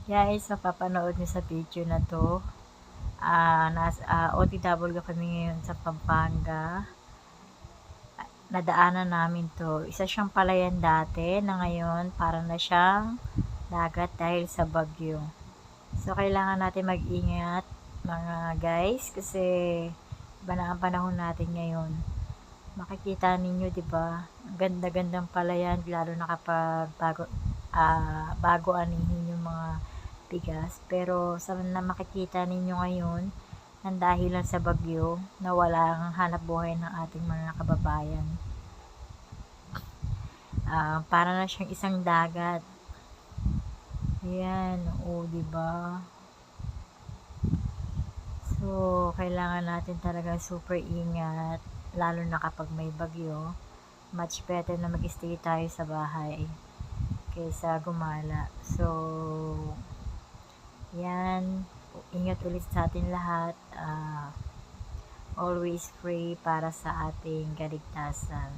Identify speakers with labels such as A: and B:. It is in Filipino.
A: Guys, mapapanood niyo sa video na 'to, OTW kami ngayon sa Pampanga. Nadaanan namin 'to. Isa siyang palayan dati na ngayon para na siyang dagat dahil sa bagyo. So, kailangan natin mag-ingat mga guys kasi iba na ang panahon natin ngayon. Makikita ninyo 'di ba? Ang ganda-gandang palayan lalo na kapag bago anihin yung mga bigas. Pero sa na makikita ninyo ngayon, nang dahil lang sa bagyo, nawala ang hanap buhay ng ating mga kababayan. Para na siyang isang dagat. Ayan, o di ba? So, kailangan natin talaga super ingat, lalo na kapag may bagyo. Much better na mag-stay tayo sa bahay kaysa gumala. So, yan, ingat ulit sa atin lahat. Always pray para sa ating kaligtasan.